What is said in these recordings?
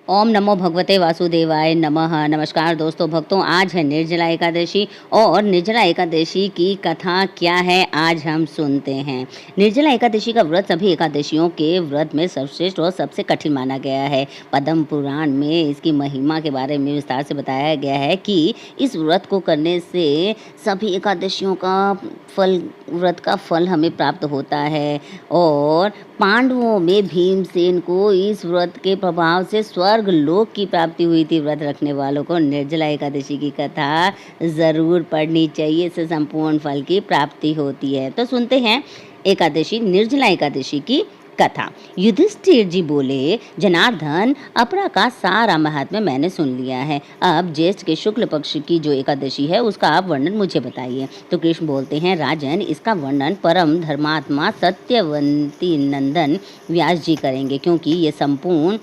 ओम नमो भगवते वासुदेवाय नमः। नमस्कार दोस्तों भक्तों, आज है निर्जला एकादशी और निर्जला एकादशी की कथा क्या है आज हम सुनते हैं। निर्जला एकादशी का व्रत सभी एकादशियों के व्रत में सर्वश्रेष्ठ और सबसे कठिन माना गया है। पद्म पुराण में इसकी महिमा के बारे में विस्तार से बताया गया है कि इस व्रत को करने से सभी एकादशियों का व्रत का फल हमें प्राप्त होता है। और पांडवों में भीमसेन को इस व्रत के प्रभाव से स्वर्ग लोक की प्राप्ति हुई थी। व्रत रखने वालों को निर्जला एकादशी की कथा ज़रूर पढ़नी चाहिए, इससे संपूर्ण फल की प्राप्ति होती है। तो सुनते हैं एकादशी, निर्जला एकादशी की कथा। युधिष्ठिर जी बोले, जनार्दन, अपरा का सारा महात्म्य मैंने सुन लिया है। अब ज्येष्ठ के शुक्ल पक्ष की जो एकादशी है उसका आप वर्णन मुझे बताइए। तो कृष्ण बोलते हैं, राजन, इसका वर्णन परम धर्मात्मा सत्यवंती नंदन व्यास जी करेंगे, क्योंकि ये संपूर्ण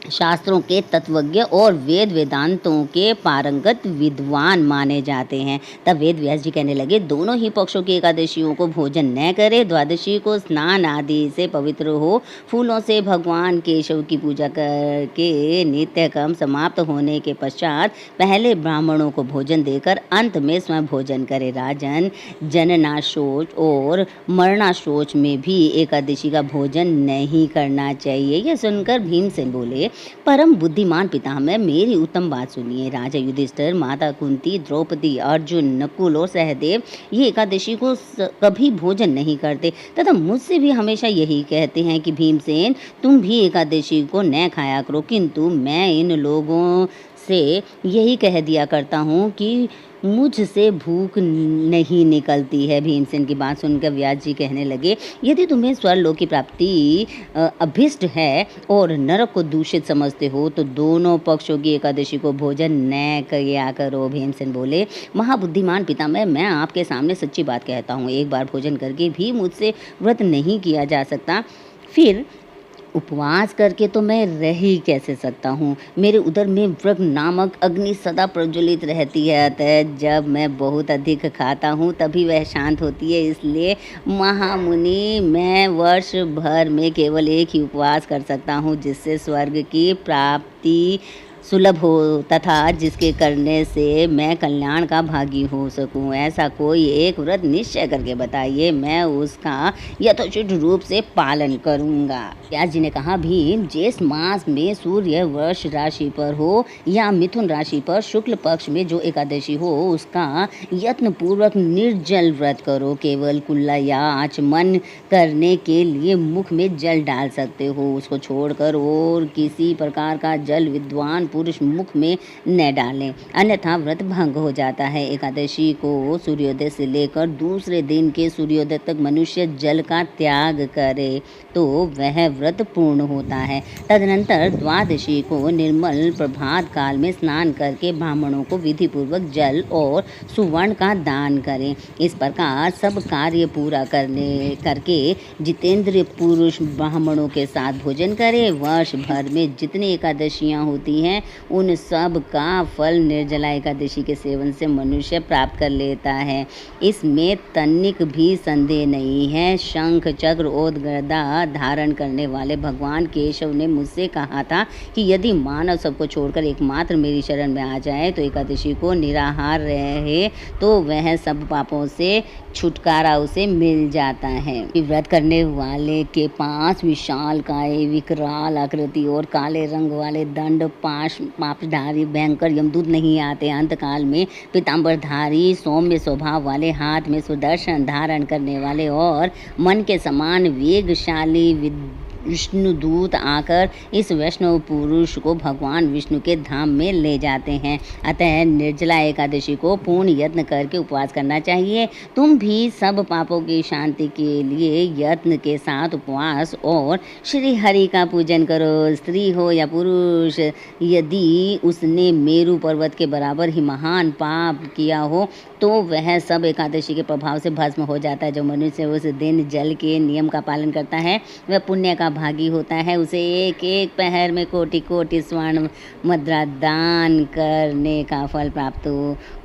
शास्त्रों के तत्वज्ञ और वेद वेदांतों के पारंगत विद्वान माने जाते हैं। तब वेद व्यास जी कहने लगे, दोनों ही पक्षों की एकादशियों को भोजन न करे, द्वादशी को स्नान आदि से पवित्र हो, फूलों से भगवान केशव की पूजा करके नित्य कर्म समाप्त होने के पश्चात पहले ब्राह्मणों को भोजन देकर अंत में स्वयं भोजन करे। राजन, जननाशोच और मरणाशोच में भी एकादशी का भोजन नहीं करना चाहिए। यह सुनकर भीमसेन बोले, परम बुद्धिमान पितामह, मेरी उत्तम बात सुनिए। राजा युधिष्ठिर, माता कुंती, द्रौपदी, अर्जुन, नकुल और सहदेव ये एकादशी को कभी भोजन नहीं करते तथा मुझसे भी हमेशा यही कहते हैं कि भीमसेन, तुम भी एकादशी को न खाया करो, किंतु मैं इन लोगों से यही कह दिया करता हूँ कि मुझसे भूख नहीं निकलती है। भीमसेन की बात सुनकर व्यास जी कहने लगे, यदि तुम्हें स्वर्गलोक की प्राप्ति अभिष्ट है और नरक को दूषित समझते हो तो दोनों पक्षों की एकादशी को भोजन न किया करो। भीमसेन बोले, महाबुद्धिमान पितामह, मैं आपके सामने सच्ची बात कहता हूँ, एक बार भोजन करके भी मुझसे व्रत नहीं किया जा सकता, फिर उपवास करके तो मैं रह ही कैसे सकता हूँ। मेरे उदर में वृग नामक अग्नि सदा प्रज्वलित रहती है, अतः जब मैं बहुत अधिक खाता हूँ तभी वह शांत होती है। इसलिए महामुनि, मैं वर्ष भर में केवल एक ही उपवास कर सकता हूँ, जिससे स्वर्ग की प्राप्ति सुलभ हो तथा जिसके करने से मैं कल्याण का भागी हो सकूं। ऐसा कोई एक व्रत निश्चय करके बताइए, मैं उसका यथोचित रूप से पालन करूंगा। व्यास जी ने कहा, भीम, ज्येष्ठ मास में सूर्य वृष राशि पर हो या मिथुन राशि पर शुक्ल पक्ष में जो एकादशी हो उसका यत्न पूर्वक निर्जल व्रत करो। केवल कुल्ला या आचमन करने के लिए मुख में जल डाल सकते हो, उसको छोड़कर और किसी प्रकार का जल विद्वान पुरुष मुख में न डालें, अन्यथा व्रत भंग हो जाता है। एकादशी को सूर्योदय से लेकर दूसरे दिन के सूर्योदय तक मनुष्य जल का त्याग करे तो वह व्रत पूर्ण होता है। तदनंतर द्वादशी को निर्मल प्रभात काल में स्नान करके ब्राह्मणों को विधि पूर्वक जल और सुवर्ण का दान करें। इस प्रकार सब कार्य पूरा करके जितेंद्रिय पुरुष ब्राह्मणों के साथ भोजन करे। वर्ष भर में जितनी एकादशियां होती हैं उन सब का फल निर्जला एकादशी के सेवन से मनुष्य प्राप्त कर लेता है, इसमें तनिक भी संदेह नहीं है। शंख चक्र और गदा धारण करने वाले भगवान केशव ने मुझसे कहा था कि यदि मानव सबको छोड़कर एकमात्र मेरी शरण में आ जाए तो एकादशी को निराहार रहे तो वह सब पापों से छुटकारा उसे मिल जाता है। व्रत करने वाले के पास विशाल काय, विकराल आकृति और काले रंग वाले दंड, पाशधारी भयंकर यमदूत नहीं आते। अंतकाल में पीतांबरधारी सौम्य स्वभाव वाले, हाथ में सुदर्शन धारण करने वाले और मन के समान वेगशाली विष्णुदूत आकर इस वैष्णव पुरुष को भगवान विष्णु के धाम में ले जाते हैं। अतः निर्जला एकादशी को पूर्ण यत्न करके उपवास करना चाहिए। तुम भी सब पापों की शांति के लिए यत्न के साथ उपवास और श्री हरि का पूजन करो। स्त्री हो या पुरुष, यदि उसने मेरु पर्वत के बराबर ही महान पाप किया हो तो वह सब एकादशी के प्रभाव से भस्म हो जाता है। जो मनुष्य उस दिन जल के नियम का पालन करता है वह पुण्य का भागी होता है उसे एक एक पहर में कोटि कोटि स्वर्ण मुद्रा दान करने का फल प्राप्त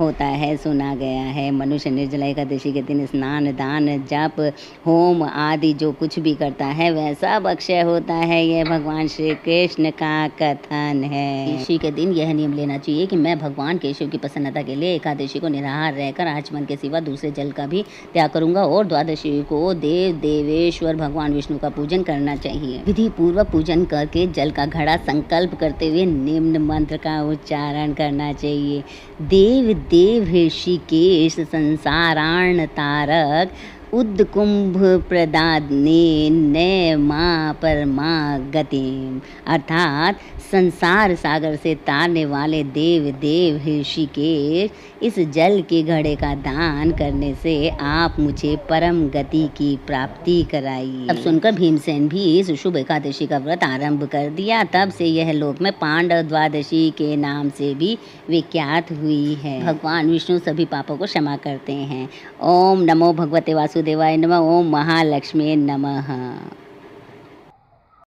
होता है। सुना गया है मनुष्य निर्जला एकादशी के दिन स्नान दान जप होम आदि जो कुछ भी करता है वह सब अक्षय होता है। यह भगवान श्री कृष्ण का कथन है। एकादशी के दिन यह नियम लेना चाहिए कि मैं भगवान केशव की प्रसन्नता के लिए एकादशी को निराहार रहकर आचमन के सिवा दूसरे जल का भी त्याग करूंगा और द्वादशी को देव देवेश्वर भगवान विष्णु का पूजन करना चाहिए। विधि पूर्वक पूजन करके जल का घड़ा संकल्प करते हुए निम्न मंत्र का उच्चारण करना चाहिए। देव देव ऋषिकेश संसारार्ण तारक उद्कुंभ प्रदाने ने माँ परमा गतिम, अर्थात संसार सागर से तारने वाले देव देव ऋषिकेश इस जल के घड़े का दान करने से आप मुझे परम गति की प्राप्ति कराइए। अब सुनकर भीमसेन भी इस शुभ एकादशी का व्रत आरंभ कर दिया। तब से यह लोक में पांडव द्वादशी के नाम से भी विख्यात हुई है। भगवान विष्णु सभी पापों को क्षमा करते हैं। ओम नमो भगवते वासुदेवाय नमः। ओम महालक्ष्मी नमः।